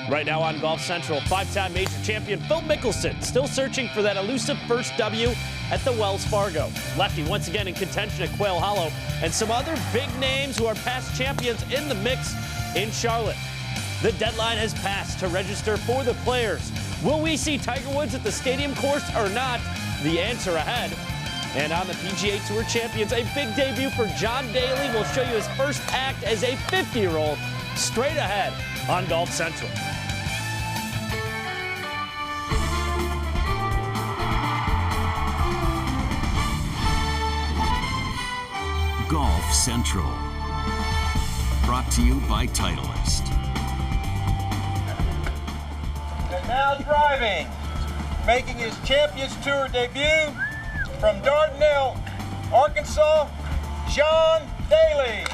Right now on Golf Central, five-time major champion Phil Mickelson still searching for that elusive first W at the Wells Fargo. Lefty once again in contention at Quail Hollow, and some other big names who are past champions in the mix in Charlotte. The deadline has passed to register for the Players. Will we see Tiger Woods at the Stadium course or not? The answer ahead. And on the PGA Tour Champions, a big debut for John Daly. We'll show you his first act as a 50-year-old straight ahead on Golf Central. Golf Central. Brought to you by Titleist. And now driving, making his Champions Tour debut from Dardanelle, Arkansas, John Daly.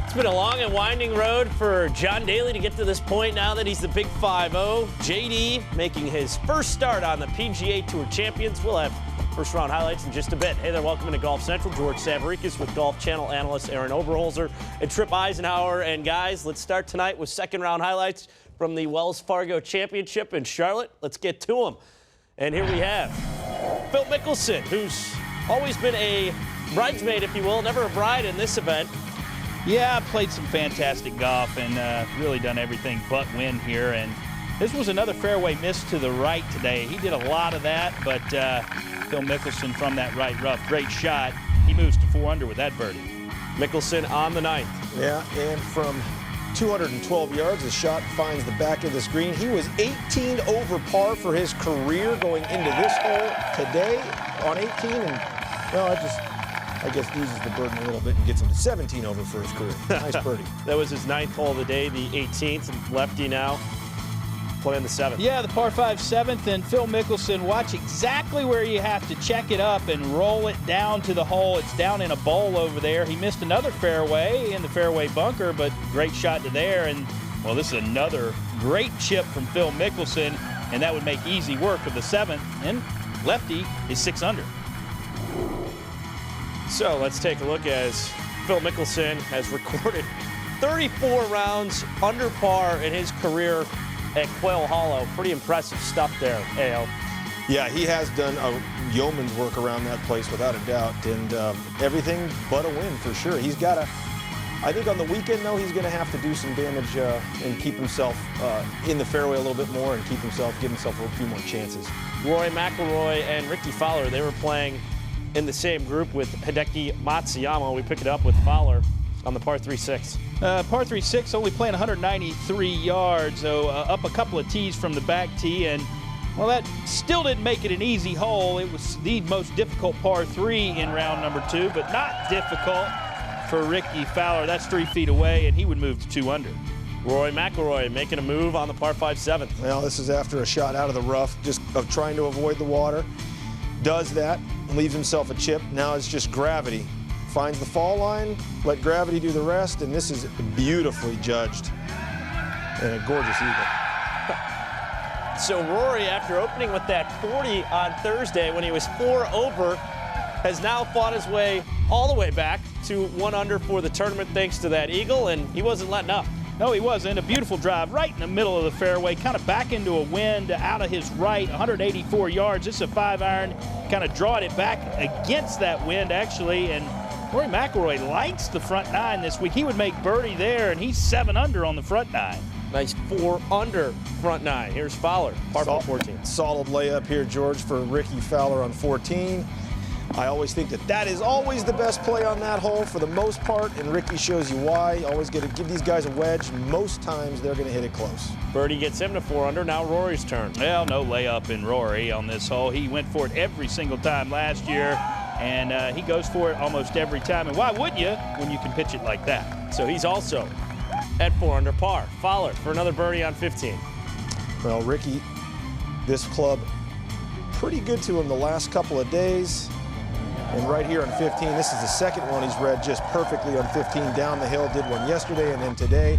It's been a long and winding road for John Daly to get to this point now that he's the big 5-0. JD making his first start on the PGA Tour Champions. We'll have first round highlights in just a bit. Hey there, welcome to Golf Central. George Savaricas with Golf Channel analyst Aaron Oberholzer and Trip Eisenhower. And guys, let's start tonight with second round highlights from the Wells Fargo Championship in Charlotte. Let's get to them. And here we have Phil Mickelson, who's always been a bridesmaid, if you will, never a bride in this event. Yeah, played some fantastic golf and really done everything but win here. And this was another fairway miss to the right today. He did a lot of that, but Phil Mickelson from that right rough, great shot. He moves to 4 under with that birdie. Mickelson on the 9th. Yeah, and from 212 yards, the shot finds the back of this green. He was 18 over par for his career going into this hole today on 18, and well, I guess uses the burden a little bit and gets him to 17 over for his career. Nice birdie. That was his 9th hole of the day, the 18th. Lefty now playing the 7th. Yeah, the par 5 7th, and Phil Mickelson, watch exactly where you have to check it up and roll it down to the hole. It's down in a bowl over there. He missed another fairway in the fairway bunker, but great shot to there. And, well, this is another great chip from Phil Mickelson, and that would make easy work of the 7th. And lefty is 6 under. So let's take a look as Phil Mickelson has recorded 34 rounds under par in his career at Quail Hollow. Pretty impressive stuff there, A.O. Yeah, he has done a yeoman's work around that place without a doubt, and everything but a win for sure. He's got to, I think on the weekend though, he's going to have to do some damage and keep himself in the fairway a little bit more and give himself a few more chances. Rory McIlroy and Ricky Fowler, they were playing in the same group with Hideki Matsuyama. We pick it up with Fowler on the par 3-6. Par 3-6, only playing 193 yards, so up a couple of tees from the back tee, and well, that still didn't make it an easy hole. It was the most difficult par 3 in round number 2, but not difficult for Ricky Fowler. That's 3 feet away, and he would move to 2 under. Rory McIlroy making a move on the par 5 7th. Well, this is after a shot out of the rough, just of trying to avoid the water. Does that, leaves himself a chip. Now it's just gravity. Finds the fall line, let gravity do the rest, and this is beautifully judged. And a gorgeous eagle. So Rory, after opening with that 40 on Thursday when he was 4 over, has now fought his way all the way back to 1 under for the tournament thanks to that eagle, and he wasn't letting up. No, he wasn't. A beautiful drive right in the middle of the fairway, kind of back into a wind out of his right, 184 yards. This is a 5-iron, kind of drawing it back against that wind, actually, and Rory McIlroy likes the front 9 this week. He would make birdie there, and he's 7 under on the front 9. Nice 4 under front 9. Here's Fowler, par 14. Solid layup here, George, for Ricky Fowler on 14. I always think that is always the best play on that hole for the most part, and Ricky shows you why. You always got to give these guys a wedge. Most times they're going to hit it close. Birdie gets him to 4 under. Now Rory's turn. Well, no layup in Rory on this hole. He went for it every single time last year, and he goes for it almost every time. And why wouldn't you when you can pitch it like that? So he's also at 4 under par. Fowler for another birdie on 15. Well, Ricky, this club pretty good to him the last couple of days. And right here on 15, this is the second one he's read just perfectly on 15 down the hill. Did one yesterday and then today.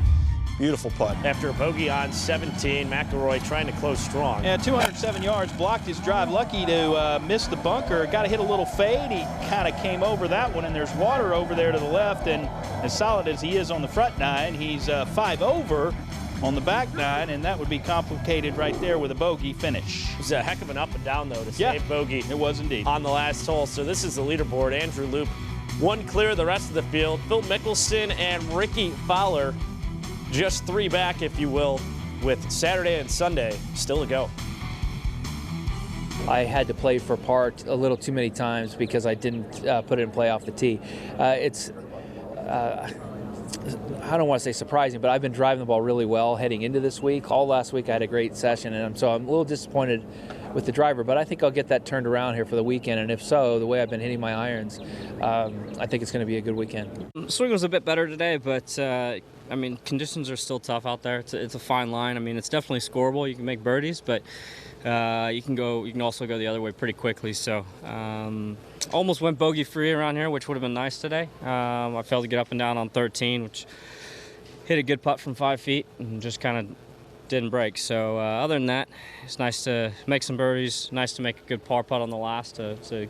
Beautiful putt. After a bogey on 17, McIlroy trying to close strong. Yeah, 207 yards, blocked his drive. Lucky to miss the bunker. Got to hit a little fade. He kind of came over that one, and there's water over there to the left. And as solid as he is on the front nine, he's 5 over on the back nine, and that would be complicated right there with a bogey finish. It was a heck of an up and down, though, to save bogey. It was indeed. On the last hole. So this is the leaderboard. Andrew Loop, 1 clear the rest of the field. Phil Mickelson and Ricky Fowler just 3 back, if you will, with Saturday and Sunday still to go. I had to play for par a little too many times because I didn't put it in play off the tee. I don't want to say surprising, but I've been driving the ball really well heading into this week. All last week I had a great session, and so I'm a little disappointed with the driver, but I think I'll get that turned around here for the weekend, and if so, the way I've been hitting my irons, I think it's going to be a good weekend. Swing was a bit better today, but I mean, conditions are still tough out there. It's a fine line. I mean, it's definitely scoreable. You can make birdies, but you can also go the other way pretty quickly. So almost went bogey free around here, which would have been nice today. I failed to get up and down on 13, which hit a good putt from 5 feet and just kind of didn't break. So other than that, it's nice to make some birdies, nice to make a good par putt on the last to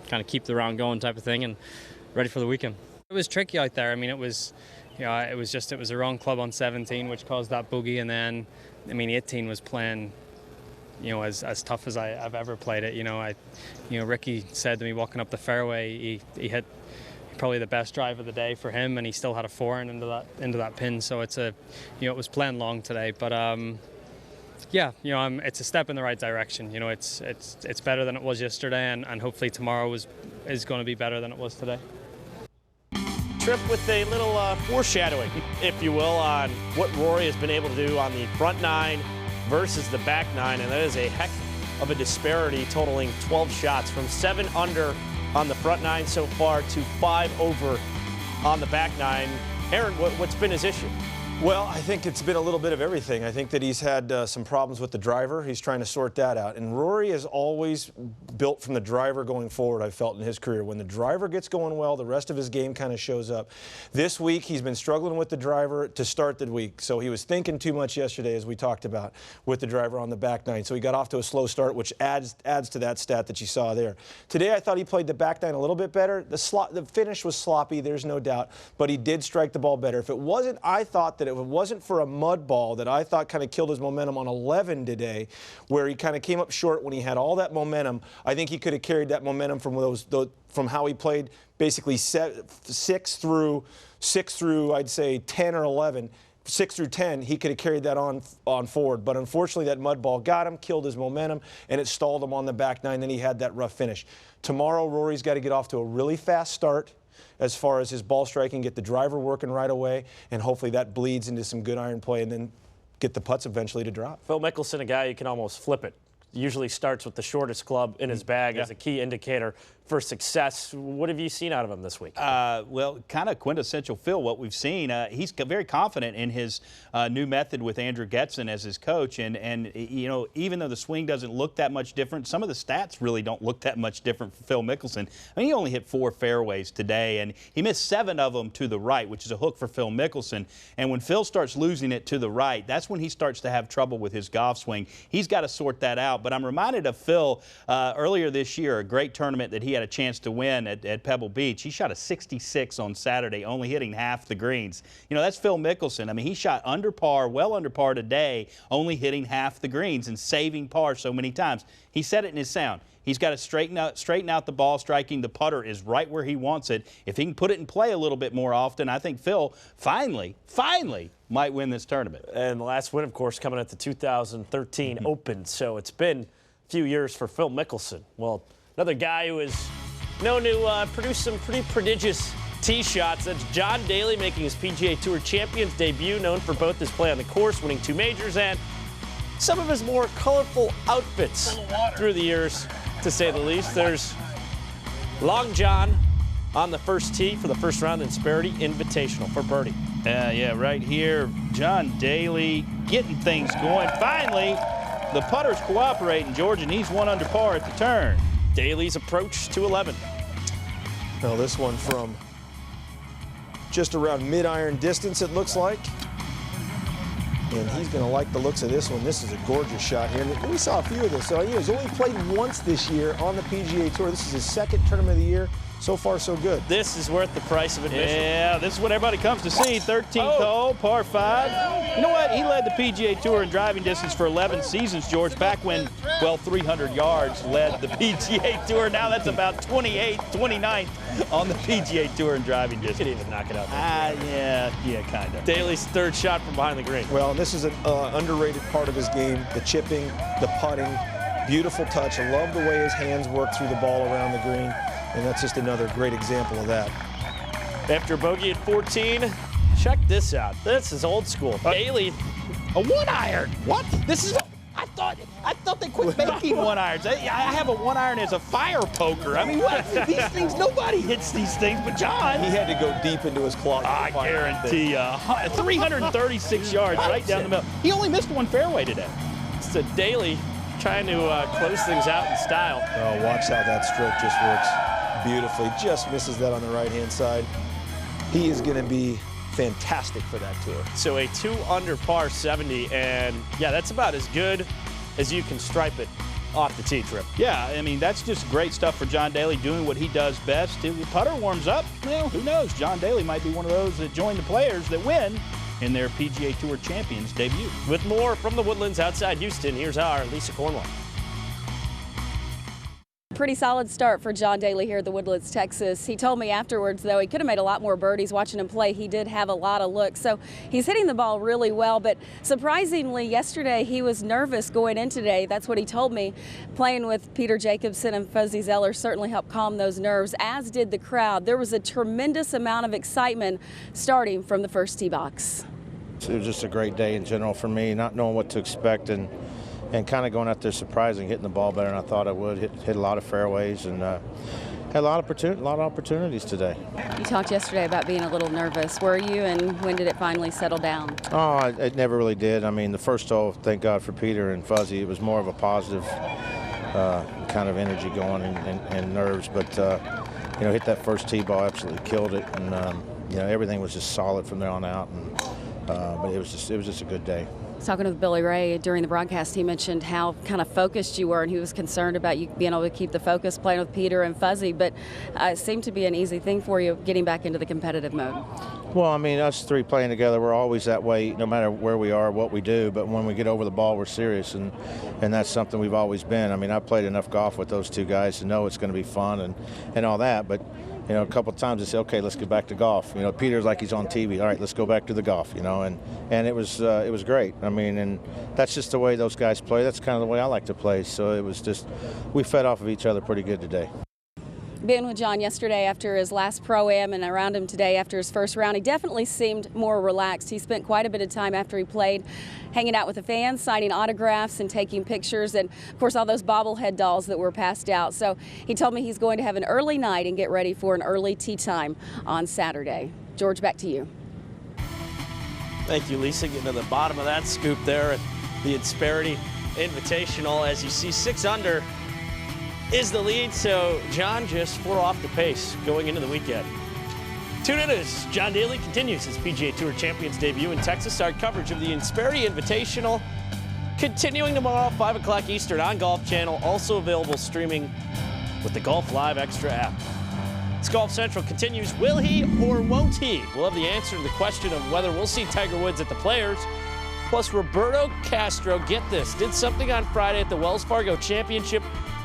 kind of keep the round going type of thing, and ready for the weekend. It was tricky out there. I mean, it was the wrong club on 17, which caused that bogey, and then, I mean, 18 was playing, as tough as I've ever played it. Ricky said to me walking up the fairway, he hit probably the best drive of the day for him, and he still had a 4 into that pin. So it was playing long today, but it's a step in the right direction. It's better than it was yesterday, and hopefully tomorrow is going to be better than it was today. Trip with a little foreshadowing, if you will, on what Rory has been able to do on the front nine versus the back nine, and that is a heck of a disparity, totaling 12 shots from 7 under on the front nine so far to 5 over on the back nine. Aaron, what's been his issue? Well, I think it's been a little bit of everything. I think that he's had some problems with the driver. He's trying to sort that out. And Rory has always built from the driver going forward, I've felt, in his career. When the driver gets going well, the rest of his game kind of shows up. This week, he's been struggling with the driver to start the week. So he was thinking too much yesterday, as we talked about, with the driver on the back nine. So he got off to a slow start, which adds to that stat that you saw there. Today, I thought he played the back nine a little bit better. The finish was sloppy, there's no doubt. But he did strike the ball better. If it wasn't, I thought that if it wasn't for a mud ball that I thought kind of killed his momentum on 11 today, where he kind of came up short when he had all that momentum, I think he could have carried that momentum from how he played basically 6 through I'd say 10 or 11. 6 through 10, he could have carried that on forward. But unfortunately, that mud ball got him, killed his momentum, and it stalled him on the back nine. Then he had that rough finish. Tomorrow, Rory's got to get off to a really fast start as far as his ball striking, get the driver working right away, and hopefully that bleeds into some good iron play, and then get the putts eventually to drop. Phil Mickelson, a guy you can almost flip it. Usually starts with the shortest club in his bag as a key indicator for success. What have you seen out of him this week? Well, kind of quintessential Phil, what we've seen. He's very confident in his new method with Andrew Getson as his coach. And even though the swing doesn't look that much different, some of the stats really don't look that much different for Phil Mickelson. I mean, he only hit 4 fairways today, and he missed 7 of them to the right, which is a hook for Phil Mickelson. And when Phil starts losing it to the right, that's when he starts to have trouble with his golf swing. He's got to sort that out. But I'm reminded of Phil earlier this year, a great tournament that he had a chance to win at Pebble Beach. He shot a 66 on Saturday, only hitting half the greens. That's Phil Mickelson. I mean, he shot under par, well under par today, only hitting half the greens and saving par so many times. He said it in his sound. He's got to straighten out the ball striking. The putter is right where he wants it. If he can put it in play a little bit more often, I think Phil finally might win this tournament. And the last win, of course, coming at the 2013 Open. So it's been a few years for Phil Mickelson. Well, another guy who is known to produce some pretty prodigious tee shots. That's John Daly making his PGA Tour Champions debut, known for both his play on the course, winning 2 majors, and some of his more colorful outfits through the years, to say the least. There's Long John on the first tee for the first round of the Insperity Invitational for birdie. Yeah, right here, John Daly getting things going. Finally, the putter's cooperating, George, and he's 1 under par at the turn. Daly's approach to 11. Now this one from just around mid-iron distance, it looks like. and he's going to like the looks of this one. This is a gorgeous shot here. And we saw a few of this. So he's only played once this year on the PGA Tour. This is his second tournament of the year. So far, so good. This is worth the price of admission. Yeah, this is what everybody comes to see. 13th hole, par 5. You know what? He led the PGA Tour in driving distance for 11 seasons, George, back when, well, 300 yards led the PGA Tour. Now that's about 29th on the PGA Tour in driving distance. You could even knock it out. Yeah, kind of. Daly's third shot from behind the green. Well, this is an underrated part of his game, the chipping, the putting. Beautiful touch. I love the way his hands work through the ball around the green. And that's just another great example of that. After bogey at 14, check this out. This is old school. Daly, a 1-iron. What? This is. I thought they quit making 1-irons. I have a 1-iron as a fire poker. I mean, what? These things, nobody hits these things, but John. He had to go deep into his closet. I guarantee you, 336 yards right down the middle. He only missed one fairway today. So Daly trying to close things out in style. Oh, watch how that stroke just works beautifully. Just misses that on the right-hand side. He is going to be fantastic for that tour. So a 2 under par 70, and yeah, that's about as good as you can stripe it off the tee, Trip. Yeah, I mean, that's just great stuff for John Daly, doing what he does best. If the putter warms up, well, who knows? John Daly might be one of those that join the players that win in their PGA Tour Champions debut. With more from the Woodlands outside Houston, here's our Lisa Cornwall. Pretty solid start for John Daly here at the Woodlands, Texas. He told me afterwards, though, he could have made a lot more birdies. Watching him play, he did have a lot of looks. So he's hitting the ball really well, but surprisingly, yesterday he was nervous going in today. That's what he told me. Playing with Peter Jacobsen and Fuzzy Zeller certainly helped calm those nerves, as did the crowd. There was a tremendous amount of excitement starting from the first tee box. It was just a great day in general for me, not knowing what to expect and kind of going out there surprising, hitting the ball better than I thought I would. Hit a lot of fairways and had a lot of opportunities today. You talked yesterday about being a little nervous. Were you, and when did it finally settle down? Oh, it never really did. I mean, the first hole, thank God for Peter and Fuzzy, it was more of a positive kind of energy going and nerves. But, hit that first tee ball, absolutely killed it. And, everything was just solid from there on out. And, but it was just a good day. Talking with Billy Ray during the broadcast, he mentioned how kind of focused you were, and he was concerned about you being able to keep the focus playing with Peter and Fuzzy, but it seemed to be an easy thing for you getting back into the competitive mode. Well, I mean, us three playing together, we're always that way, no matter where we are, what we do, but when we get over the ball, we're serious, and that's something we've always been. I mean, I've played enough golf with those two guys to know it's going to be fun and all that, but a couple of times they say, okay, let's get back to golf. Peter's like he's on TV. All right, let's go back to the golf, and it was great. I mean, and that's just the way those guys play. That's kind of the way I like to play. So it was just, we fed off of each other pretty good today. Being with John yesterday after his last Pro-Am and around him today after his first round, he definitely seemed more relaxed. He spent quite a bit of time after he played hanging out with the fans, signing autographs and taking pictures, and of course all those bobblehead dolls that were passed out. So he told me he's going to have an early night and get ready for an early tee time on Saturday. George, back to you. Thank you, Lisa. Getting to the bottom of that scoop there at the Insperity Invitational. As you see, 6 under is the lead, so John just 4 off the pace going into the weekend. Tune in as John Daly continues his PGA Tour Champions debut in Texas. Our coverage of the Insperity Invitational continuing tomorrow, 5 o'clock Eastern on Golf Channel, also available streaming with the Golf Live Extra app. It's Golf Central continues. Will he or won't he? We'll have the answer to the question of whether we'll see Tiger Woods at the Players. Plus, Roberto Castro, get this, did something on Friday at the Wells Fargo Championship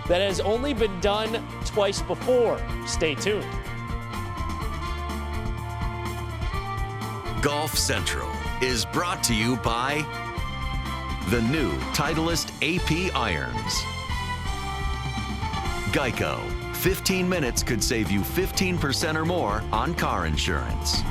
that has only been done twice before. Stay tuned. Golf Central is brought to you by the new Titleist AP irons. Geico. 15 minutes could save you 15% or more on car insurance.